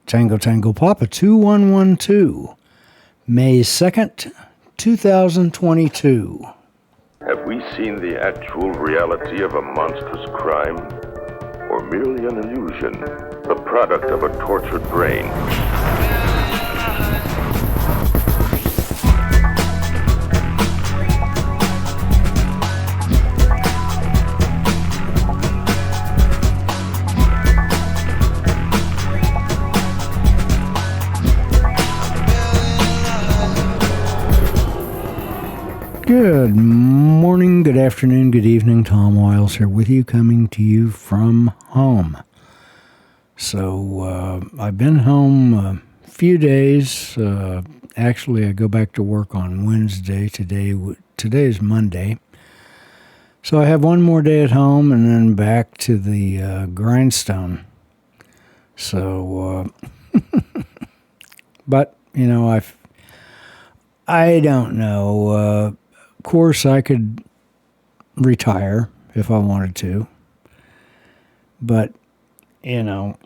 Tango Tango Papa 2112, May 2nd, 2022. Have we seen the actual reality of a monstrous crime? Or merely an illusion, the product of a tortured brain? Good morning, good afternoon, good evening. Tom Wiles here with you, coming to you from home. So I've been home a few days. Actually, I go back to work on Wednesday. Today is Monday. So I have one more day at home and then back to the grindstone. So, but, you know, I don't know. Of course, I could retire if I wanted to, but, you know,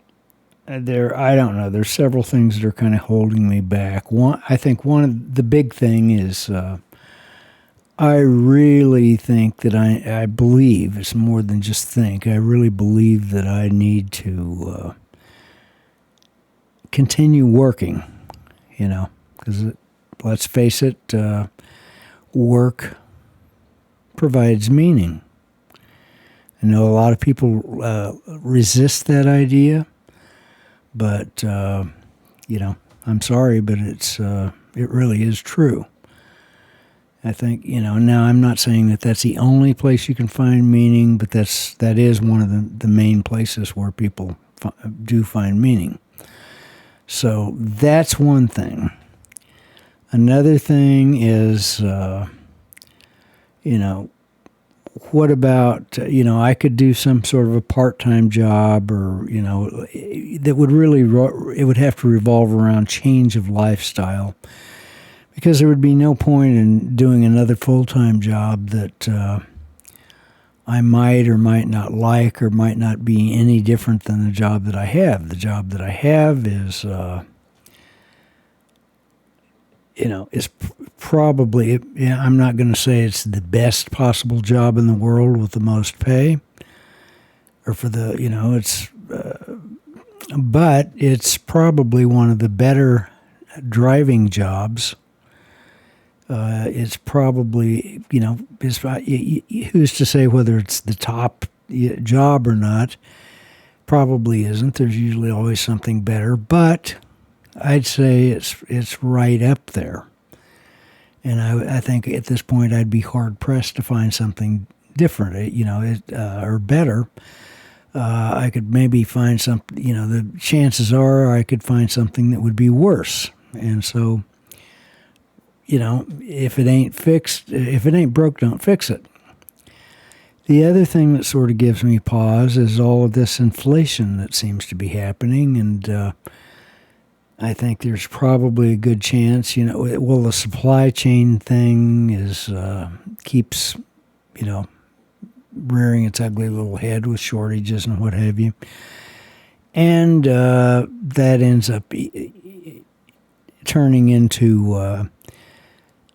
I don't know. There's several things that are kind of holding me back. I think one of the big thing is I really think that I believe, it's more than just think, I really believe that I need to continue working, you know, because let's face it, work provides meaning. I know a lot of people resist that idea, but, you know, I'm sorry, but it really is true. I think, you know, now I'm not saying that that's the only place you can find meaning, but that is one of the main places where people do find meaning. So that's one thing. Another thing is, you know, what about, you know, I could do some sort of a part-time job, or, you know, that would really, it would have to revolve around change of lifestyle, because there would be no point in doing another full-time job that I might or might not like, or might not be any different than the job that I have. The job that I have is, you know, is probably, I'm not going to say it's the best possible job in the world with the most pay, or for the, you know, it's, but it's probably one of the better driving jobs. It's probably, you know, who's to say whether it's the top job or not? Probably isn't. There's usually always something better, but I'd say it's right up there. And I think at this point I'd be hard-pressed to find something different, you know, or better. I could maybe find something, you know, the chances are I could find something that would be worse. And so, you know, if it ain't broke, don't fix it. The other thing that sort of gives me pause is all of this inflation that seems to be happening, and I think there's probably a good chance, you know, well, the supply chain thing keeps, you know, rearing its ugly little head with shortages and what have you. And that ends up turning into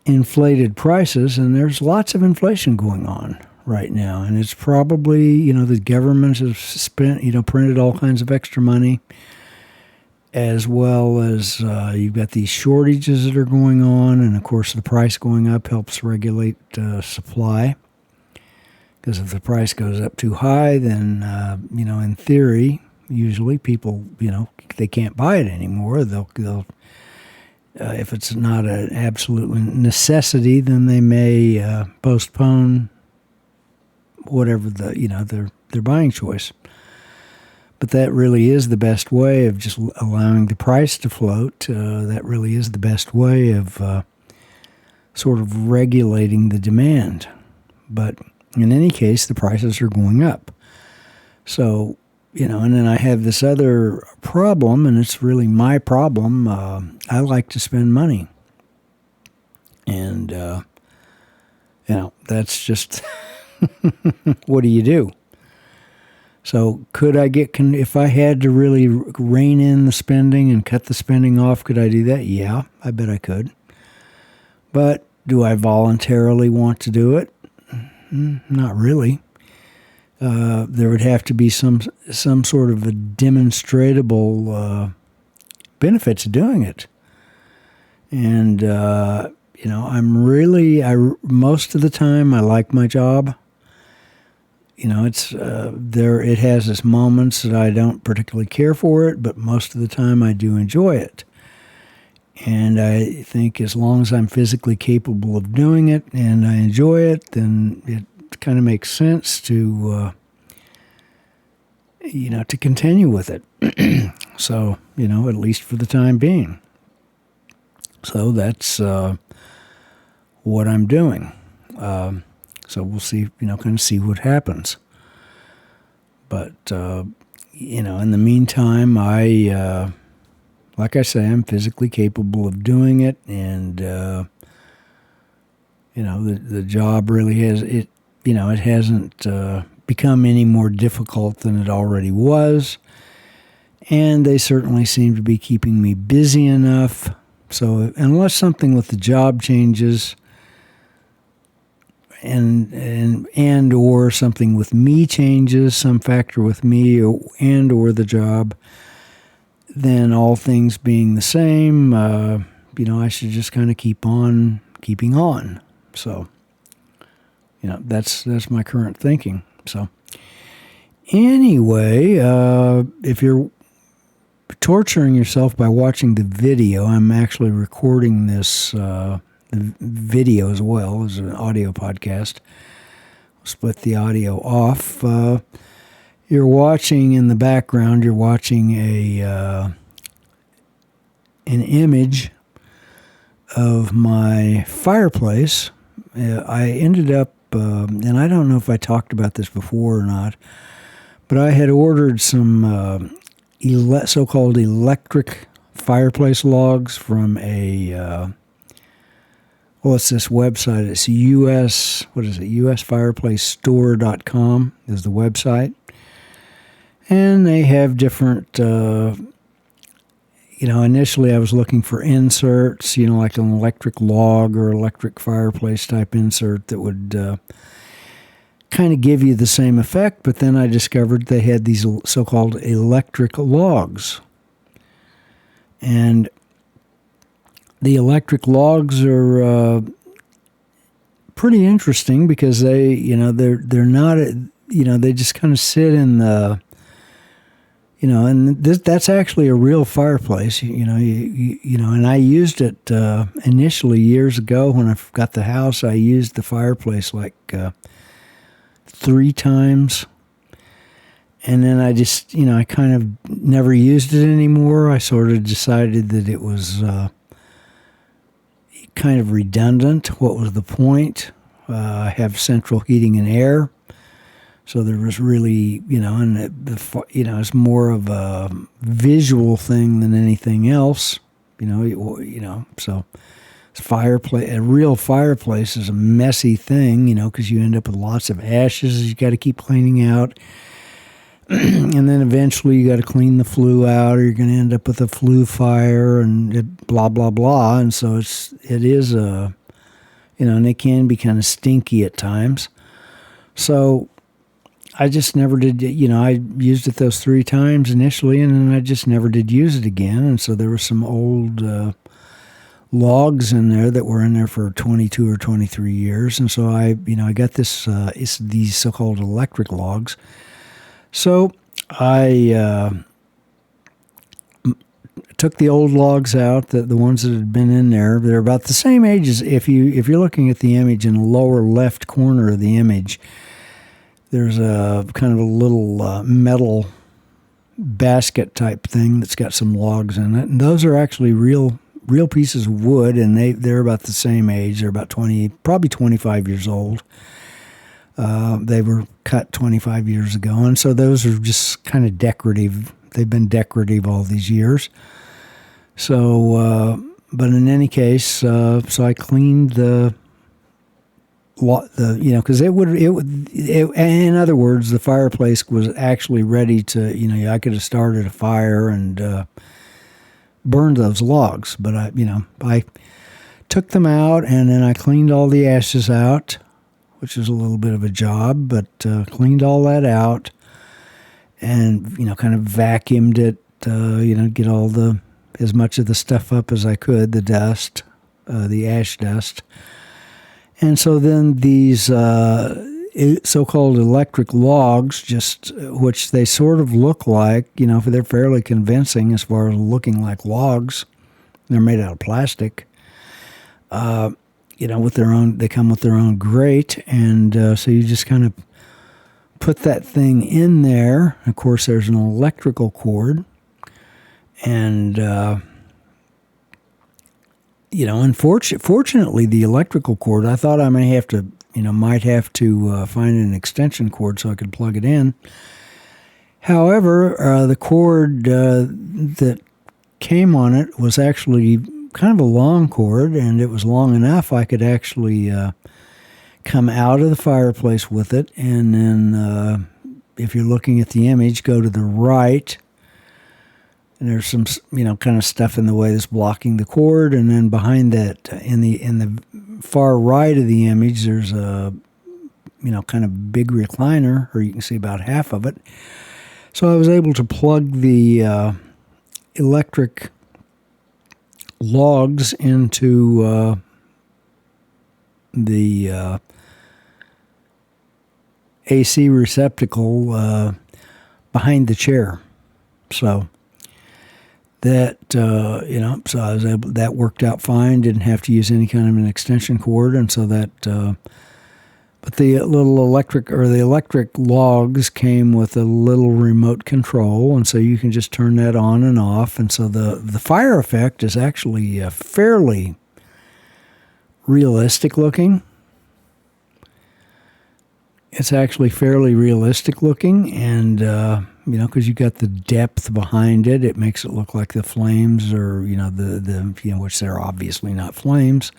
inflated prices, and there's lots of inflation going on right now. And it's probably, you know, the governments have spent, you know, printed all kinds of extra money, as well as you've got these shortages that are going on, and of course the price going up helps regulate supply, because if the price goes up too high, then, you know, in theory, usually people, you know, they can't buy it anymore. They'll if it's not an absolute necessity, then they may postpone whatever their buying choice. But that really is the best way of just allowing the price to float. That really is the best way of sort of regulating the demand. But in any case, the prices are going up. So, you know, and then I have this other problem, and it's really my problem. I like to spend money. And, you know, that's just, what do you do? So could I if I had to really rein in the spending and cut the spending off, could I do that? Yeah, I bet I could. But do I voluntarily want to do it? Not really. There would have to be some sort of a demonstrable benefit to doing it. And, most of the time I like my job. It has its moments that I don't particularly care for it, but most of the time I do enjoy it. And I think as long as I'm physically capable of doing it and I enjoy it, then it kind of makes sense to continue with it. So, at least for the time being. So that's what I'm doing. So we'll see, kind of see what happens. But, in the meantime, like I say, I'm physically capable of doing it. And, the job really it hasn't become any more difficult than it already was. And they certainly seem to be keeping me busy enough. So unless something with the job changes, and or something with me changes, some factor with me or the job, then all things being the same, I should just kind of keep on keeping on. So, that's my current thinking. So, anyway, if you're torturing yourself by watching the video, I'm actually recording this the video as well as an audio podcast. We'll split the audio off. You're watching in the background. You're watching an image of my fireplace. I ended up, and I don't know if I talked about this before or not, but I had ordered some so-called electric fireplace logs from it's this website. It's usfireplacestore.com is the website. And they have different, initially I was looking for inserts, like an electric log or electric fireplace type insert that would kind of give you the same effect. But then I discovered they had these so-called electric logs. And the electric logs are pretty interesting because they're not, they just kind of sit in the, and that's actually a real fireplace, and I used it initially years ago when I got the house. I used the fireplace like 3 times. And then I just, I kind of never used it anymore. I sort of decided that it was kind of redundant. What was the point? I have central heating and air, so there was really, it's more of a visual thing than anything else. So a real fireplace is a messy thing, because you end up with lots of ashes you got to keep cleaning out. And then eventually you got to clean the flue out, or you're going to end up with a flue fire and blah, blah, blah. And so it is and it can be kind of stinky at times. So I just never did, I used it those 3 times initially, and then I just never did use it again. And so there were some old logs in there that were in there for 22 or 23 years. And so I got these so-called electric logs. So I took the old logs out, the ones that had been in there. They're about the same age as if you're looking at the image in the lower left corner of the image. There's a kind of a little metal basket type thing that's got some logs in it, and those are actually real pieces of wood, and they're about the same age. They're about probably 25 years old. They were cut 25 years ago, and so those are just kind of decorative. They've been decorative all these years. So, but in any case, so I cleaned the because in other words, the fireplace was actually ready to, I could have started a fire and burned those logs, but I took them out and then I cleaned all the ashes out, which is a little bit of a job, but cleaned all that out and, kind of vacuumed it, get as much of the stuff up as I could, the dust, the ash dust. And so then these so-called electric logs, which they sort of look like, they're fairly convincing as far as looking like logs. They're made out of plastic. They come with their own grate, and so you just kind of put that thing in there. Of course, there's an electrical cord, and fortunately, the electrical cord, I thought I might have to find an extension cord so I could plug it in. However, the cord that came on it was actually kind of a long cord, and it was long enough I could actually come out of the fireplace with it. And then, if you're looking at the image, go to the right. And there's some, kind of stuff in the way that's blocking the cord. And then behind that, in the far right of the image, there's a, kind of big recliner, or you can see about half of it. So I was able to plug the electric logs into the AC receptacle behind the chair. So that, so I was able, that worked out fine. Didn't have to use any kind of an extension cord. And so that, but the little electric logs came with a little remote control. And so you can just turn that on and off. And so the fire effect is actually fairly realistic looking. It's actually fairly realistic looking, and because you got the depth behind it, it makes it look like the flames are, which they're obviously not flames,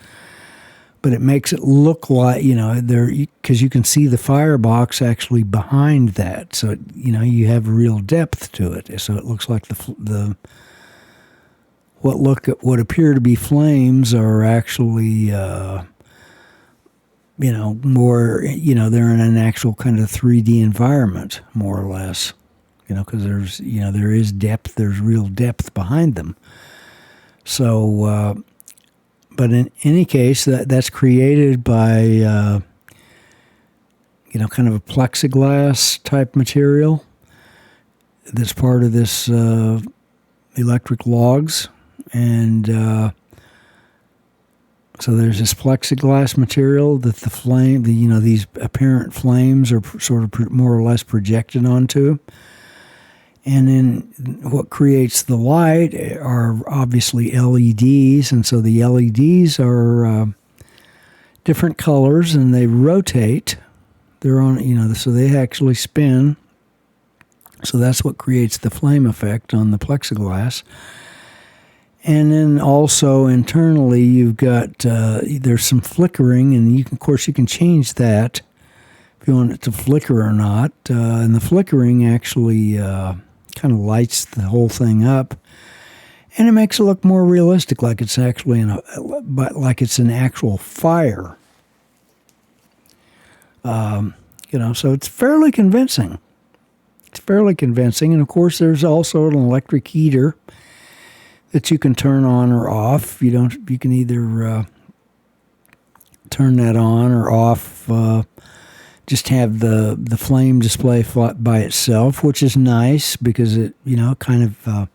but it makes it look like, because you can see the firebox actually behind that, so you have real depth to it. So it looks like what appear to be flames are actually. More, they're in an actual kind of 3D environment, more or less, because there is depth, there's real depth behind them. So, but in any case, that's created by, kind of a plexiglass type material that's part of this electric logs. And, so there's this plexiglass material that these apparent flames are sort of more or less projected onto. And then what creates the light are obviously LEDs. And so the LEDs are different colors and they rotate. They're on, so they actually spin. So that's what creates the flame effect on the plexiglass. And then also internally, you've got there's some flickering, and of course you can change that if you want it to flicker or not. And the flickering actually kind of lights the whole thing up, and it makes it look more realistic, like it's actually like it's an actual fire. So it's fairly convincing. And of course, there's also an electric heater that you can turn on or off. You can either turn that on or off. Just have the flame display by itself, which is nice because it kind of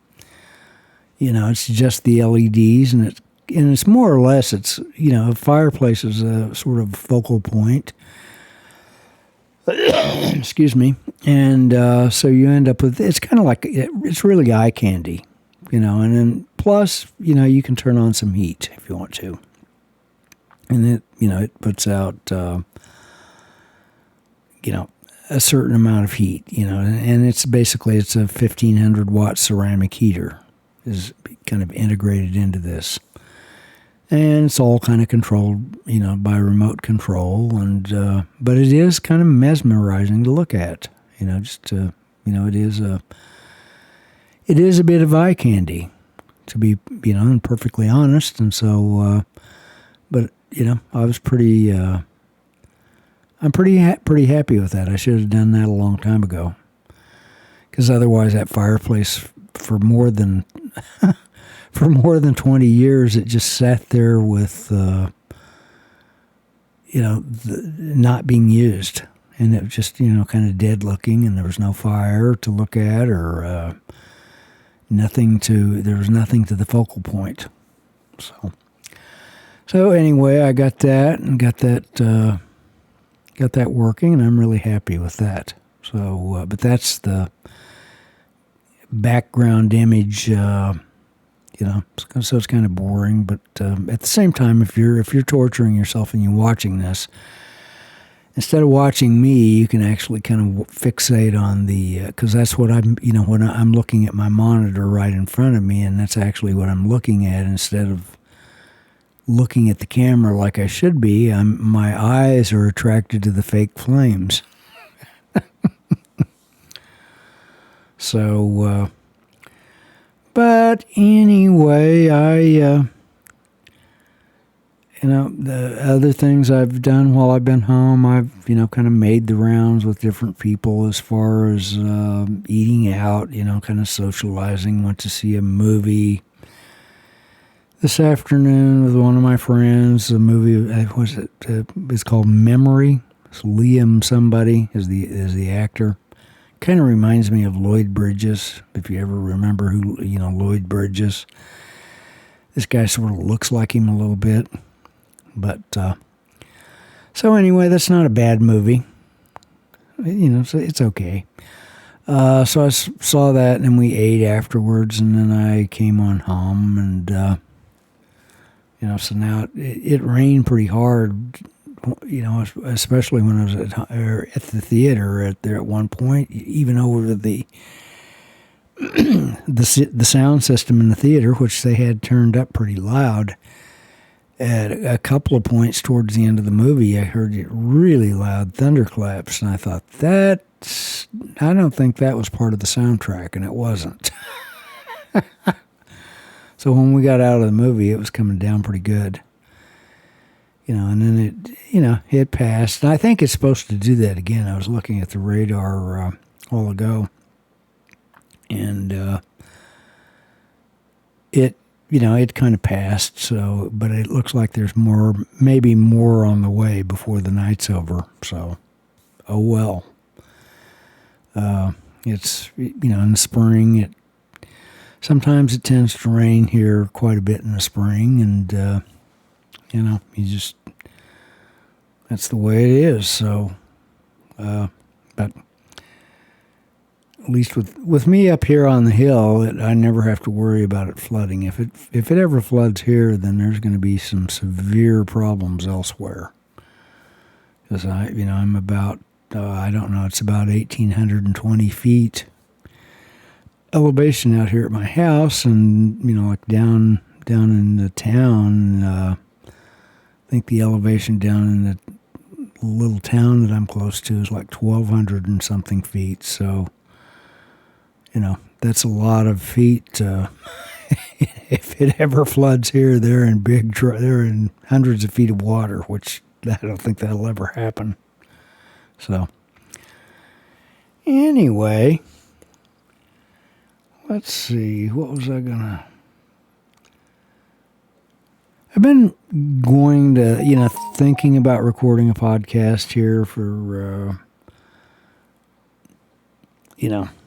it's just the LEDs and it's more or less a fireplace is a sort of focal point. Excuse me, and so you end up with it's kind of like it's really eye candy. And then plus, you can turn on some heat if you want to. And it puts out, a certain amount of heat, and it's a 1,500 watt ceramic heater is kind of integrated into this. and it's all kind of controlled, by remote control. And but it is kind of mesmerizing to look at. It is a bit of eye candy, to be and perfectly honest. And so, but I was pretty. I'm pretty happy with that. I should have done that a long time ago, because otherwise that fireplace for more than 20 years, it just sat there with not being used, and it was just kind of dead looking, and there was no fire to look at, or there was nothing to the focal point. So anyway, I got that and got that working, and I'm really happy with that. So, but that's the background image. So it's kind of boring. But at the same time, if you're torturing yourself and you're watching this, instead of watching me, you can actually kind of fixate on because that's what I'm. When I'm looking at my monitor right in front of me, and that's actually what I'm looking at instead of looking at the camera like I should be. My eyes are attracted to the fake flames. So, but anyway, the other things I've done while I've been home, I've, kind of made the rounds with different people as far as eating out, kind of socializing, went to see a movie this afternoon with one of my friends. The movie, it's called Memory. It's Liam somebody is the actor. Kind of reminds me of Lloyd Bridges, if you ever remember who, Lloyd Bridges. This guy sort of looks like him a little bit. But, so anyway, that's not a bad movie. So it's okay. So I saw that, and we ate afterwards, and then I came on home, and, so now it rained pretty hard, especially when I was at the theater there at one point, even over the sound system in the theater, which they had turned up pretty loud. At a couple of points towards the end of the movie, I heard really loud thunderclaps, and I thought, I don't think that was part of the soundtrack, and it wasn't. So when we got out of the movie, it was coming down pretty good. And then it passed. And I think it's supposed to do that again. I was looking at the radar a while ago, and it kind of passed. So, but it looks like there's maybe more on the way before the night's over. So, oh well. It's in the spring. Sometimes it tends to rain here quite a bit in the spring, and that's the way it is. So, but at least with me up here on the hill, I never have to worry about it flooding. If it ever floods here, then there's going to be some severe problems elsewhere. Because I'm about it's about 1,820 feet elevation out here at my house, and like down in the town. I think the elevation down in the little town that I'm close to is like 1,200 and something feet. So, that's a lot of feet. If it ever floods here, they're in hundreds of feet of water, which I don't think that'll ever happen. So, anyway, let's see. What was I gonna? I've been going to, thinking about recording a podcast here for,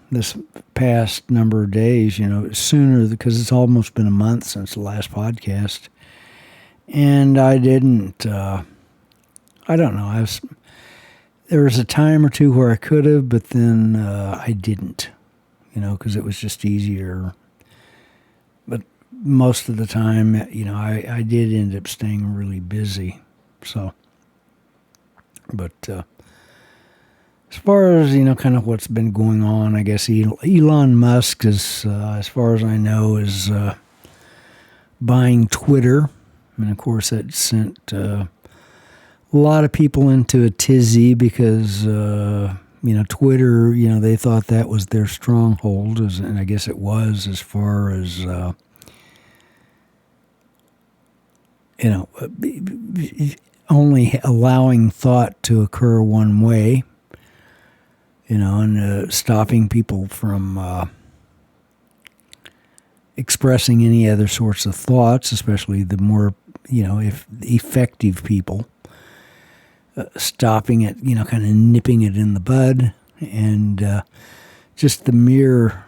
this past number of days, sooner, because it's almost been a month since the last podcast. And I didn't, I don't know, there was a time or two where I could have, but then I didn't, because it was just easier. But most of the time, I did end up staying really busy. So, but as far as, kind of what's been going on, I guess Elon Musk is, as far as I know, is buying Twitter. And of course, that sent a lot of people into a tizzy because, Twitter, they thought that was their stronghold, and I guess it was as far as, only allowing thought to occur one way, and stopping people from expressing any other sorts of thoughts, especially the more, if effective people, stopping it, kind of nipping it in the bud, and just the mere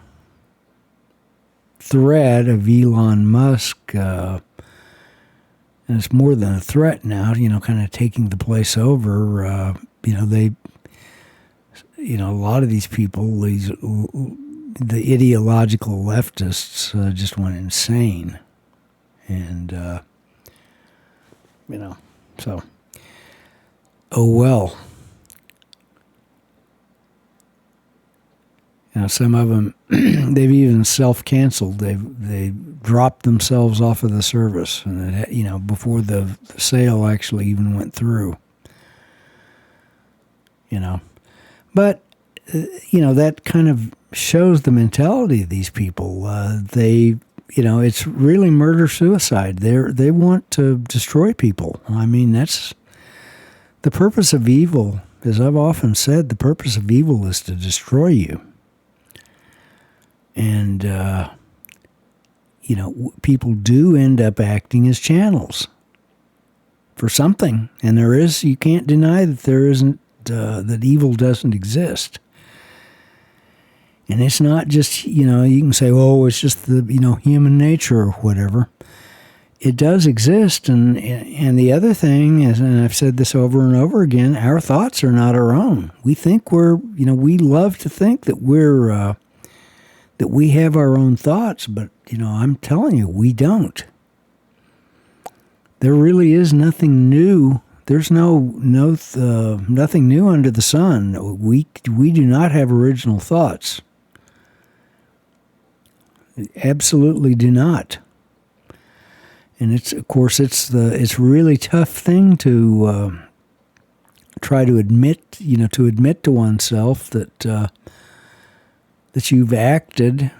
threat of Elon Musk, and it's more than a threat now, kind of taking the place over. A lot of these people, the ideological leftists, just went insane. And, so, oh well. Some of them, they've even self-canceled. They've dropped themselves off of the service, and before the sale actually even went through. But that kind of shows the mentality of these people. It's really murder-suicide. They want to destroy people. I mean, that's the purpose of evil. As I've often said, the purpose of evil is to destroy you. And, people do end up acting as channels for something. And you can't deny that there isn't, that evil doesn't exist. And it's not just, you can say, oh, it's just the, human nature or whatever. It does exist. And the other thing is, and I've said this over and over again, our thoughts are not our own. We think we love to think that that we have our own thoughts, but, I'm telling you, we don't. There really is nothing new. There's nothing new under the sun. We do not have original thoughts. Absolutely do not. And it's a really tough thing to try to admit, to oneself that you've acted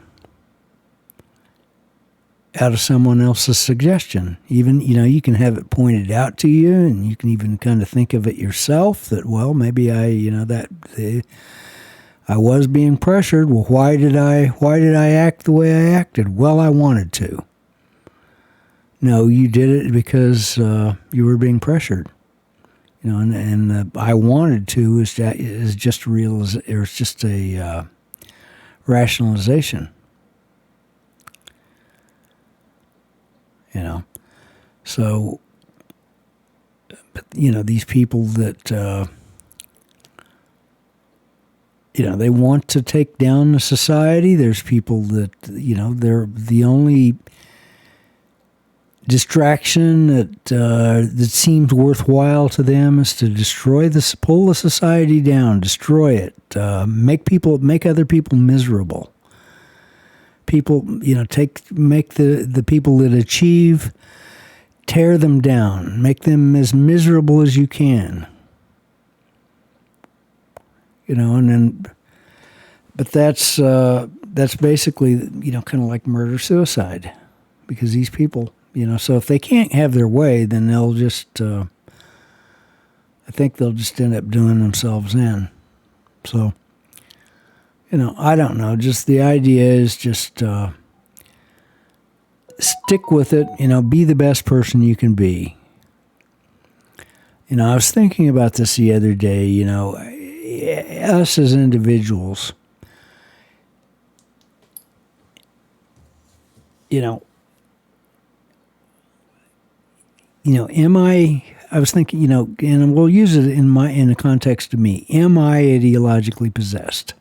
out of someone else's suggestion. Even, you can have it pointed out to you, and you can even kind of think of it yourself that, well, maybe I was being pressured. Well, why did I act the way I acted? Well, I wanted to. No, you did it because you were being pressured. And I wanted to is just a rationalization. So, but, these people that, they want to take down the society. There's people that, they're the only distraction that seems worthwhile to them is to pull the society down, destroy it, make other people miserable. People, make the people that achieve, tear them down, make them as miserable as you can. But that's basically, kind of like murder-suicide, because these people, so if they can't have their way, then they'll just, I think they'll just end up doing themselves in. So, I don't know. Just the idea is just stick with it. Be the best person you can be. I was thinking about this the other day. Us as individuals, am I was thinking, and we'll use it in the context of me. Am I ideologically possessed?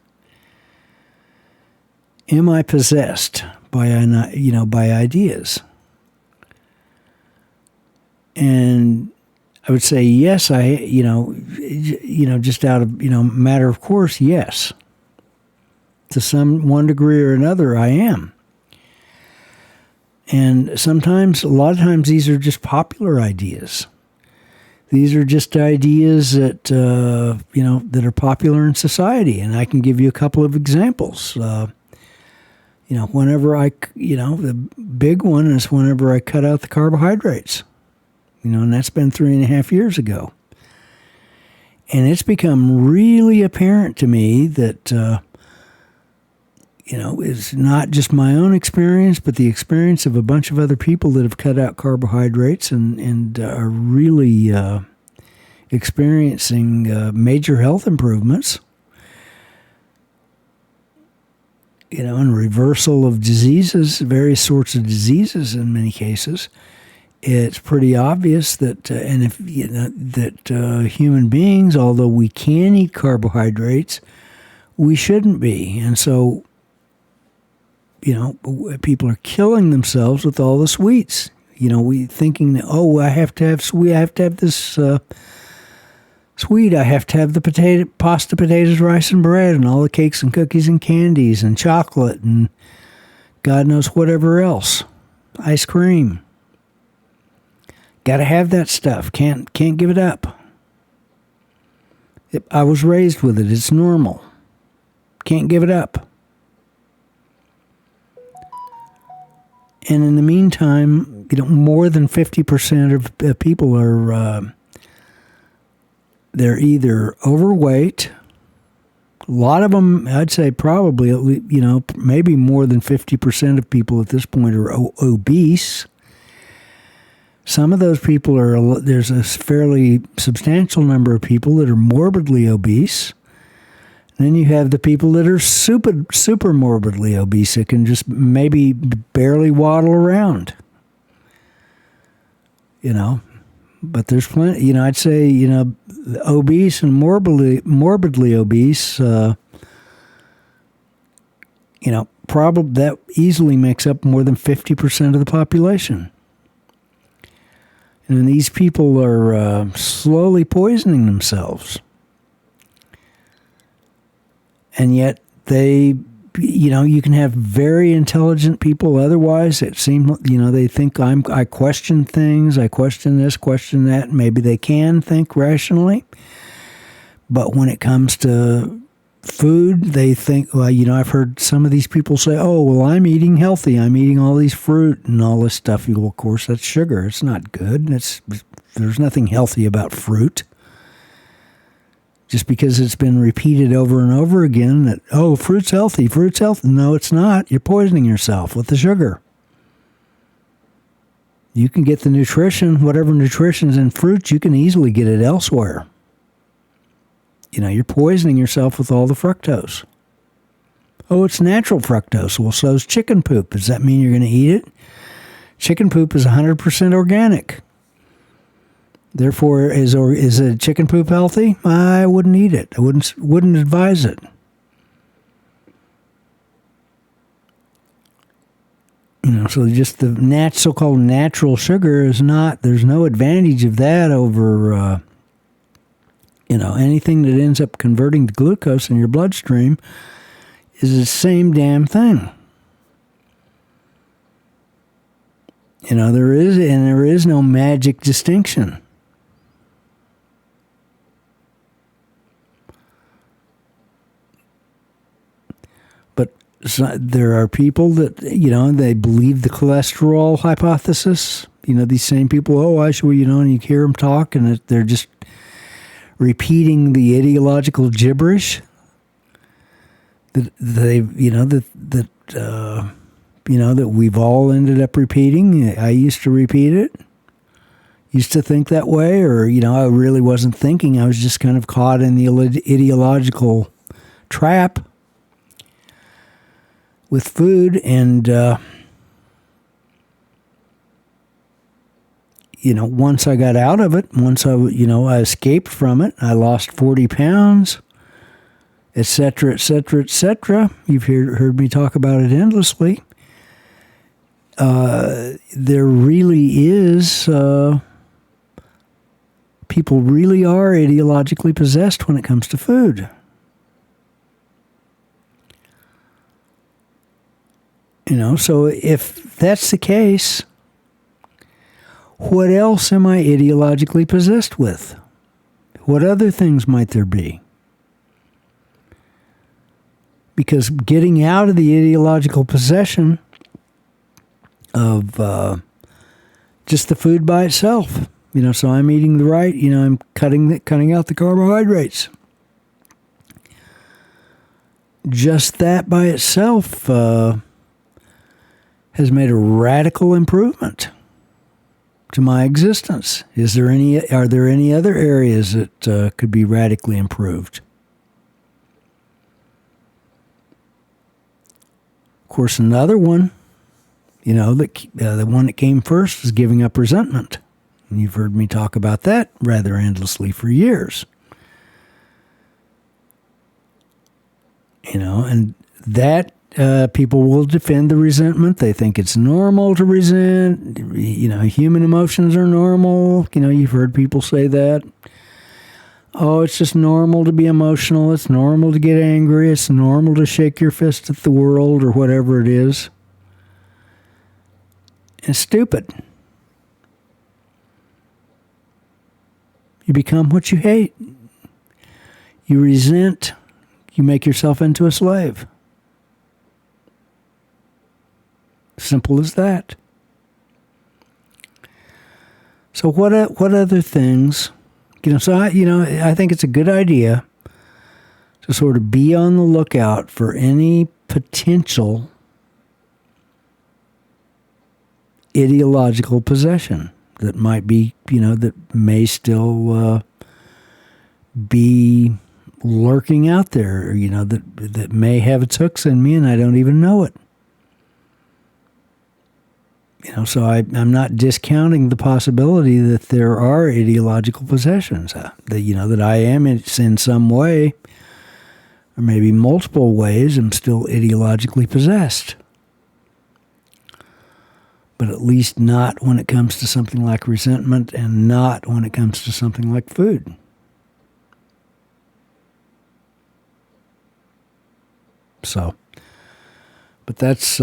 Am I possessed by ideas? And I would say yes. Just out of matter of course, yes. To one degree or another, I am. And a lot of times, these are just popular ideas. These are just ideas that that are popular in society, and I can give you a couple of examples. Whenever the big one is whenever I cut out the carbohydrates. And that's been 3.5 years ago. And it's become really apparent to me that, it's not just my own experience, but the experience of a bunch of other people that have cut out carbohydrates and are really experiencing major health improvements, and reversal of diseases, various sorts of diseases in many cases. It's pretty obvious that, human beings, although we can eat carbohydrates, we shouldn't be. And so, people are killing themselves with all the sweets. We thinking that, I have to have sweet. I have to have this sweet. I have to have the pasta, potatoes, rice, and bread, and all the cakes and cookies and candies and chocolate and God knows whatever else, ice cream. Got to have that stuff. Can't give it up. I was raised with it. It's normal. Can't give it up. And in the meantime, more than 50% of people are they're either overweight. A lot of them, I'd say probably, maybe more than 50% of people at this point are obese. Some of those people there's a fairly substantial number of people that are morbidly obese. Then you have the people that are super morbidly obese that can just maybe barely waddle around. But there's plenty, I'd say, obese and morbidly obese, probably that easily makes up more than 50% of the population. And these people are slowly poisoning themselves. And yet they, you can have very intelligent people otherwise that seem, they think I question things, I question this, question that. Maybe they can think rationally. But when it comes to food, they think, I've heard some of these people say, I'm eating healthy. I'm eating all these fruit and all this stuff. Of course, that's sugar. It's not good. There's nothing healthy about fruit. Just because it's been repeated over and over again that, fruit's healthy. No, it's not. You're poisoning yourself with the sugar. You can get the nutrition, whatever nutrition's in fruit, you can easily get it elsewhere. You're poisoning yourself with all the fructose. It's natural fructose. Well, so's chicken poop. Does that mean you're going to eat it? Chicken poop is 100% organic. Therefore, is a chicken poop healthy? I wouldn't eat it. I wouldn't advise it. So just the so-called natural sugar is not. There's no advantage of that over anything that ends up converting to glucose in your bloodstream is the same damn thing. There is no magic distinction. But there are people that, they believe the cholesterol hypothesis. These same people, and you hear them talk and they're just repeating the ideological gibberish that that we've all ended up repeating. I used to repeat it. Used to think that way, or I really wasn't thinking. I was just kind of caught in the ideological trap with food, and once I got out of it, once I escaped from it, I lost 40 pounds, etc., etc., etc. You've heard me talk about it endlessly. There really is, people really are ideologically possessed when it comes to food. So if that's the case, what else am I ideologically possessed with? What other things might there be? Because getting out of the ideological possession of just the food by itself, so I'm eating the right, I'm cutting out the carbohydrates. Just that by itself has made a radical improvement to my existence. Are there any other areas that could be radically improved? Of course, another one, the one that came first is giving up resentment. And you've heard me talk about that rather endlessly for years. And that people will defend the resentment. They think it's normal to resent. Human emotions are normal. You've heard people say that. Oh, it's just normal to be emotional. It's normal to get angry. It's normal to shake your fist at the world or whatever it is. It's stupid. You become what you hate. You resent. You make yourself into a slave. Simple as that. So what other things? I think it's a good idea to sort of be on the lookout for any potential ideological possession that might be, that may still be lurking out there, that may have its hooks in me and I don't even know it. So I'm not discounting the possibility that there are ideological possessions, that I am in some way, or maybe multiple ways, I'm still ideologically possessed. But at least not when it comes to something like resentment and not when it comes to something like food. So, but that's,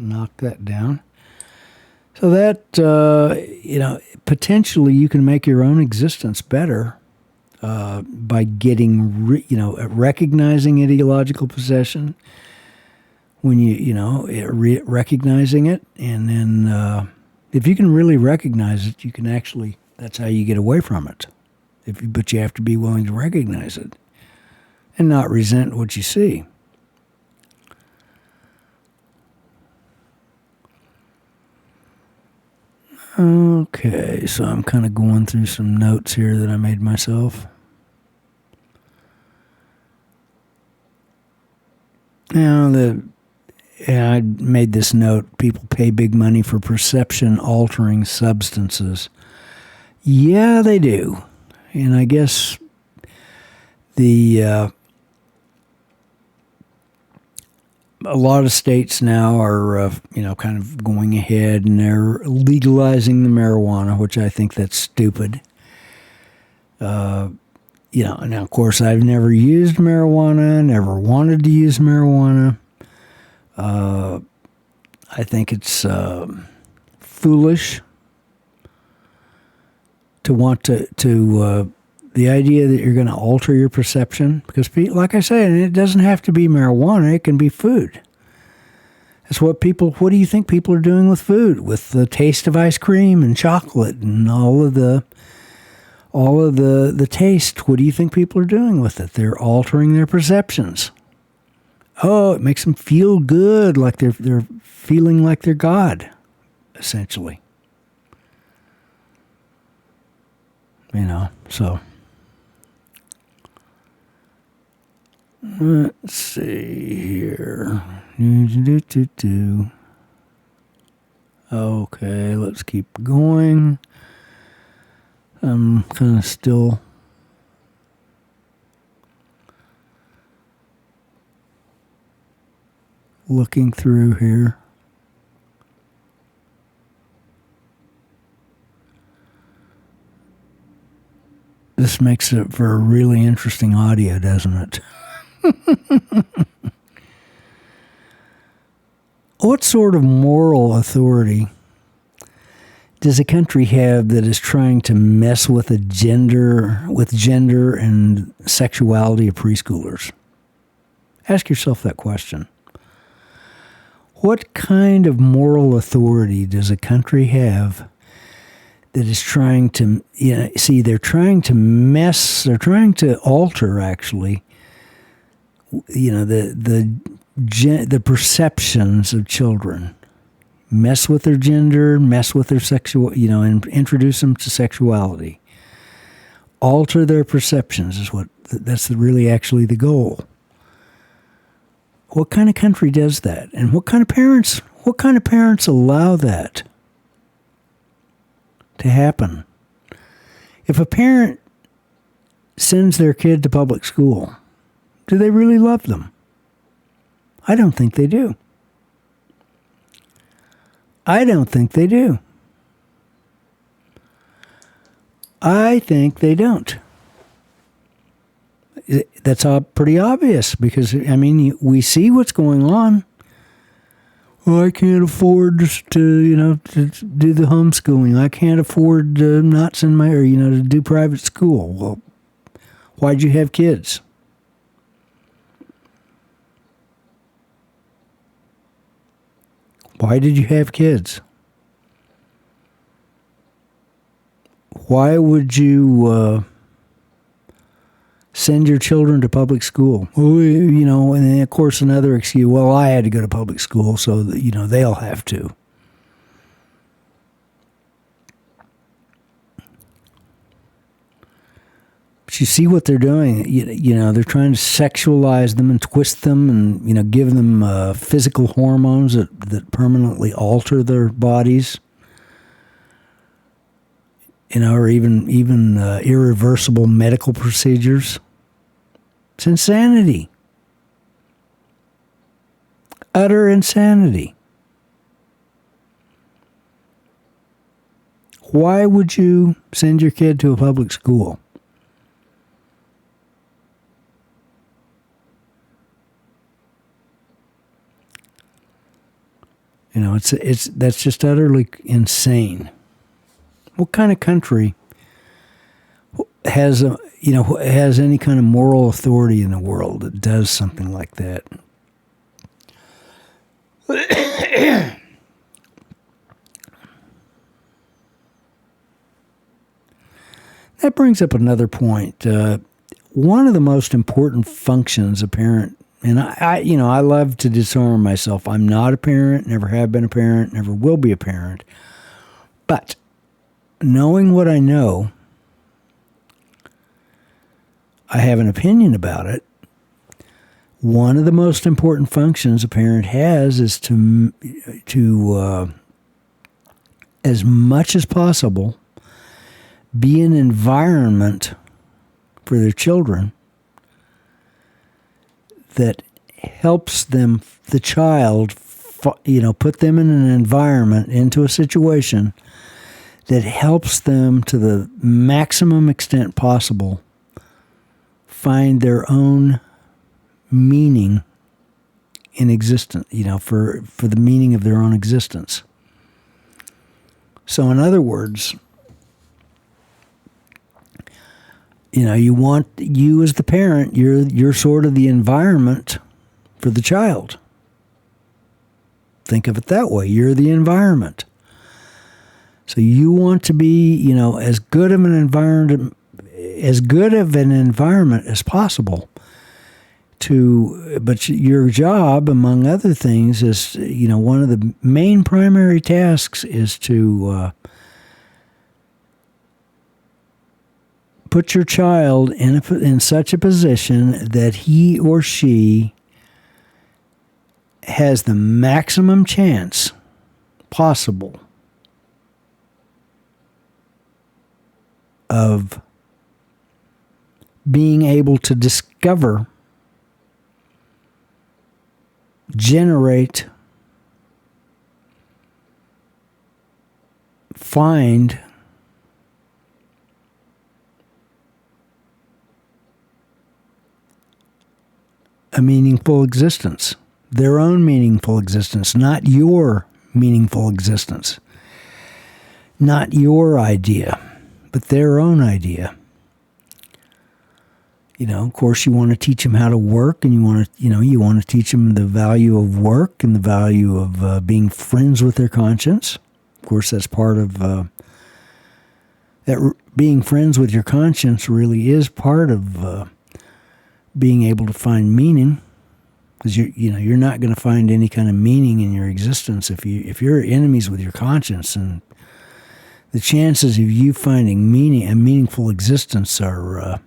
knock that down. So that, potentially you can make your own existence better by getting, recognizing ideological possession when recognizing it. And then if you can really recognize it, you can actually, that's how you get away from it. But you have to be willing to recognize it and not resent what you see. Okay, so I'm kind of going through some notes here that I made myself. I made this note, people pay big money for perception-altering substances. Yeah, they do. And I guess a lot of states now are, kind of going ahead and they're legalizing the marijuana, which I think that's stupid. Now, of course, I've never used marijuana, never wanted to use marijuana. I think it's foolish to want to the idea that you're going to alter your perception, because like I said, it doesn't have to be marijuana, it can be food. That's what do you think people are doing with food, with the taste of ice cream and chocolate and all of the taste? What do you think people are doing with it? They're altering their perceptions. Oh, it makes them feel good, like they're feeling like they're God, essentially. So let's see here. Okay, let's keep going. I'm kind of still looking through here. This makes it for a really interesting audio, doesn't it? What sort of moral authority does a country have that is trying to mess with gender and sexuality of preschoolers? Ask yourself that question. What kind of moral authority does a country have that is trying to, they're trying to alter, actually, the perceptions of children. Mess with their gender, mess with their sexual, and introduce them to sexuality. Alter their perceptions that's really actually the goal. What kind of country does that? And what kind of parents allow that to happen? If a parent sends their kid to public school, do they really love them? I don't think they do. I think they don't. That's pretty obvious because, we see what's going on. Well, I can't afford to do the homeschooling. I can't afford to not send to do private school. Well, why'd you have kids? Why did you have kids? Why would you send your children to public school? Well, and then of course another excuse, well, I had to go to public school, so that, they'll have to. But you see what they're doing. They're trying to sexualize them and twist them and, give them physical hormones that permanently alter their bodies. Or even irreversible medical procedures. It's insanity. Utter insanity. Why would you send your kid to a public school? That's just utterly insane. What kind of country has any kind of moral authority in the world that does something like that? That brings up another point. One of the most important functions a parent, and I love to disarm myself. I'm not a parent, never have been a parent, never will be a parent. But knowing what I know, I have an opinion about it. One of the most important functions a parent has is to as much as possible, be an environment for their children that helps them, the child, put them in an environment, into a situation that helps them to the maximum extent possible find their own meaning in existence, for the meaning of their own existence. So in other words, you as the parent, you're sort of the environment for the child. Think of it that way. You're the environment. So you want to be, as good of an environment as possible. But your job, among other things, is one of the main primary tasks is to put your child in such a position that he or she has the maximum chance possible of being able to discover, generate, find a meaningful existence. their own meaningful existence, not your meaningful existence, not your idea, but their own idea. Of course, you want to teach them how to work, and you want to teach them the value of work and the value of being friends with their conscience. Of course, that's part of that. Being friends with your conscience really is part of being able to find meaning, because you're not going to find any kind of meaning in your existence if you're enemies with your conscience, and the chances of you finding a meaningful existence are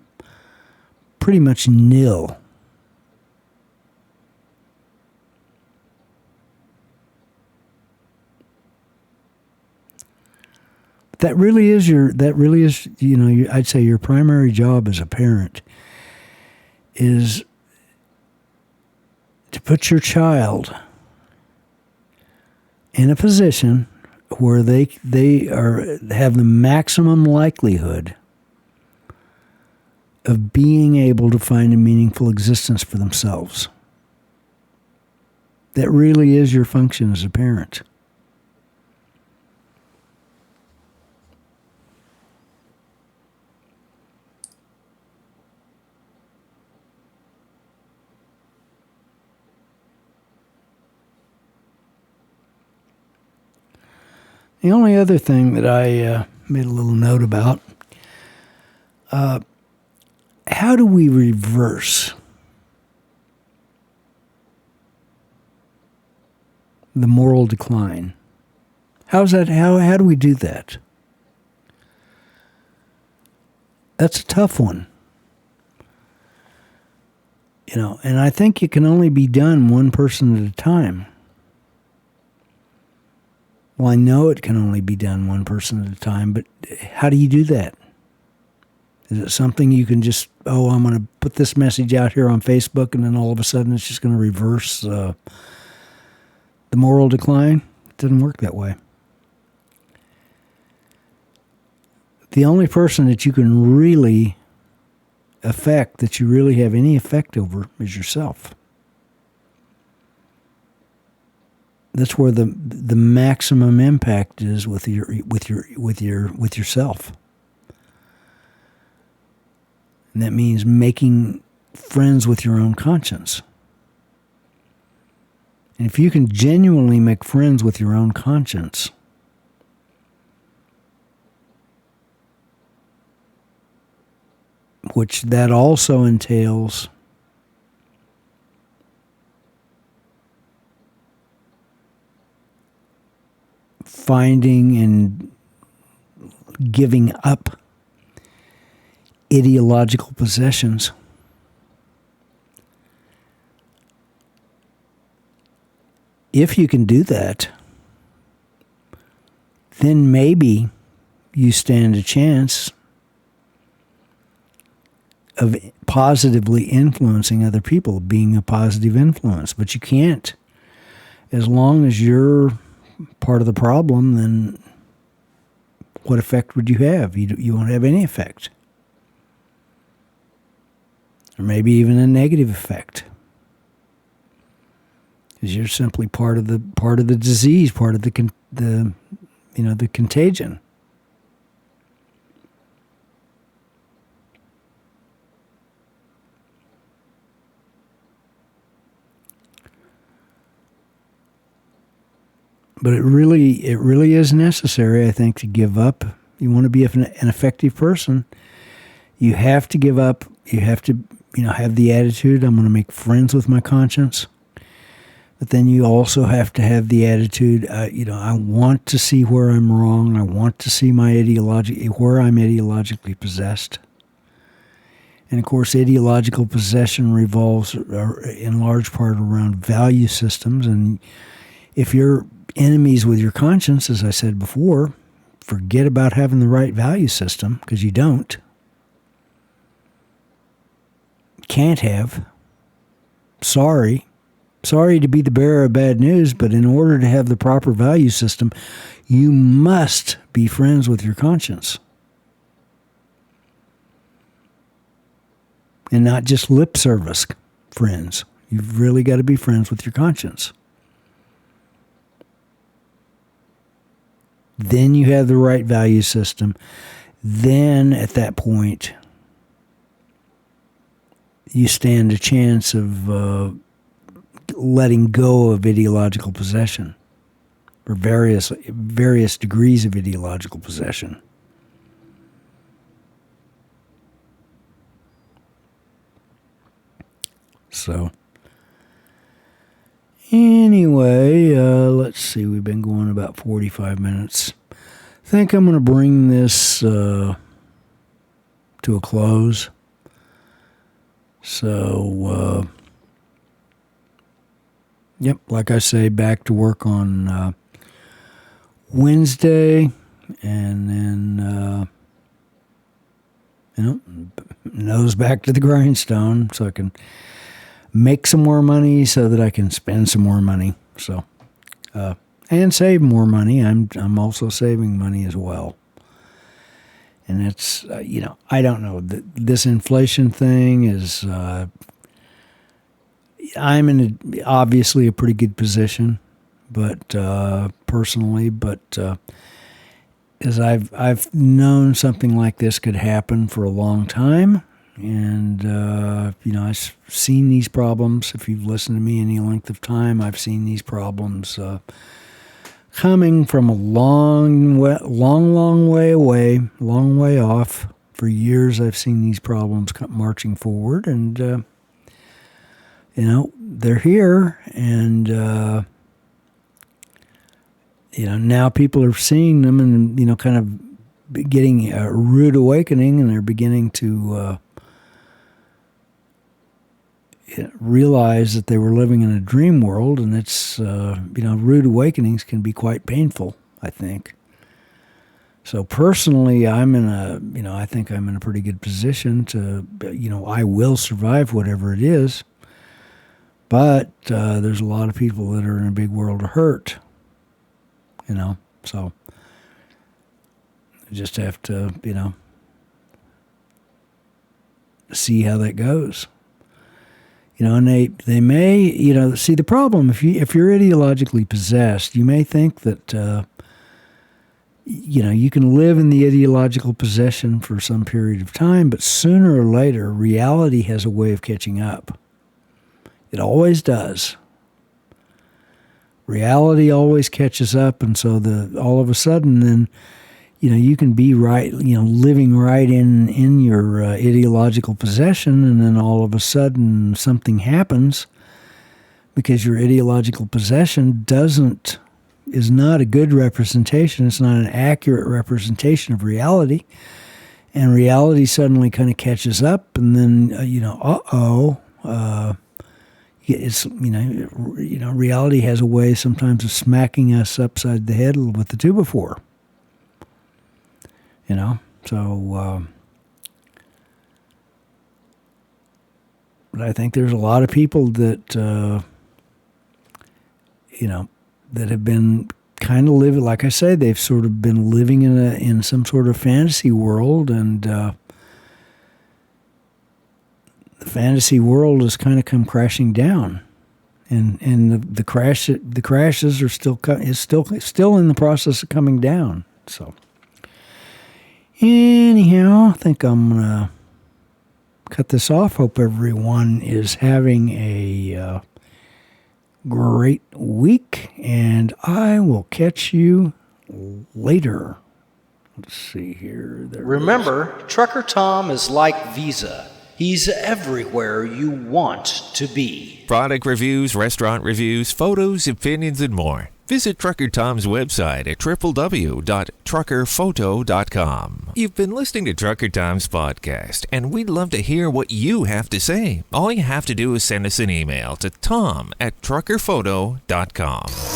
pretty much nil. That really is I'd say your primary job as a parent is to put your child in a position where they have the maximum likelihood of being able to find a meaningful existence for themselves. That really is your function as a parent. The only other thing that I made a little note about, how do we reverse the moral decline? How's that? How do we do that? That's a tough one. And I think it can only be done one person at a time. Well, I know it can only be done one person at a time, but how do you do that? Is it something you can just, I'm going to put this message out here on Facebook, and then all of a sudden it's just going to reverse the moral decline? It doesn't work that way. The only person that you can really affect, that you really have any effect over, is yourself. That's where the maximum impact is with yourself. And that means making friends with your own conscience. And if you can genuinely make friends with your own conscience, which that also entails finding and giving up ideological possessions. If you can do that, then maybe you stand a chance of positively influencing other people, being a positive influence. But you can't. As long as you're part of the problem, then what effect would you have? You won't have any effect. Or maybe even a negative effect. Because you're simply part of the disease, part of the contagion. But it really is necessary, I think, to give up. You want to be an effective person, you have to give up. You have to, have the attitude, I'm going to make friends with my conscience. But then you also have to have the attitude, I want to see where I'm wrong. I want to see where I'm ideologically possessed. And of course, ideological possession revolves in large part around value systems. And if you're enemies with your conscience, as I said before, forget about having the right value system, because you don't. Can't have. Sorry to be the bearer of bad news, but in order to have the proper value system, you must be friends with your conscience. And not just lip service friends. You've really got to be friends with your conscience. Then you have the right value system. Then at that point, you stand a chance of letting go of ideological possession, or various degrees of ideological possession. So, anyway, let's see. We've been going about 45 minutes. I think I'm going to bring this to a close. So, yep, like I say, back to work on Wednesday, and then, nose back to the grindstone so I can make some more money so that I can spend some more money. So, and save more money. I'm also saving money as well. And it's, I don't know. This inflation thing is, I'm in obviously a pretty good position, but personally, as I've known something like this could happen for a long time. And, I've seen these problems. If you've listened to me any length of time, I've seen these problems coming from a long way away, long way off. For years, I've seen these problems marching forward, and, they're here, and, now people are seeing them and, kind of getting a rude awakening, and they're beginning to realize that they were living in a dream world, and it's, rude awakenings can be quite painful, I think. So personally, I think I'm in a pretty good position to, I will survive whatever it is, but there's a lot of people that are in a big world of hurt, so I just have to, see how that goes. And they may, see the problem, if you're ideologically possessed, you may think that, you can live in the ideological possession for some period of time, but sooner or later, reality has a way of catching up. It always does. Reality always catches up, and so all of a sudden, then, you can be right, living right in your ideological possession, and then all of a sudden something happens because your ideological possession is not a good representation. It's not an accurate representation of reality, and reality suddenly kind of catches up, and then it's reality has a way sometimes of smacking us upside the head with the 2x4. So, but I think there's a lot of people that, that have been kind of living, like I say, they've sort of been living in some sort of fantasy world, and the fantasy world has kind of come crashing down, and the crashes are still in the process of coming down. So. Anyhow, I think I'm going to cut this off. Hope everyone is having a great week, and I will catch you later. Let's see here. Remember, Trucker Tom is like Visa. He's everywhere you want to be. Product reviews, restaurant reviews, photos, opinions, and more. Visit Trucker Tom's website at www.truckerphoto.com. You've been listening to Trucker Tom's podcast, and we'd love to hear what you have to say. All you have to do is send us an email to tom@truckerphoto.com.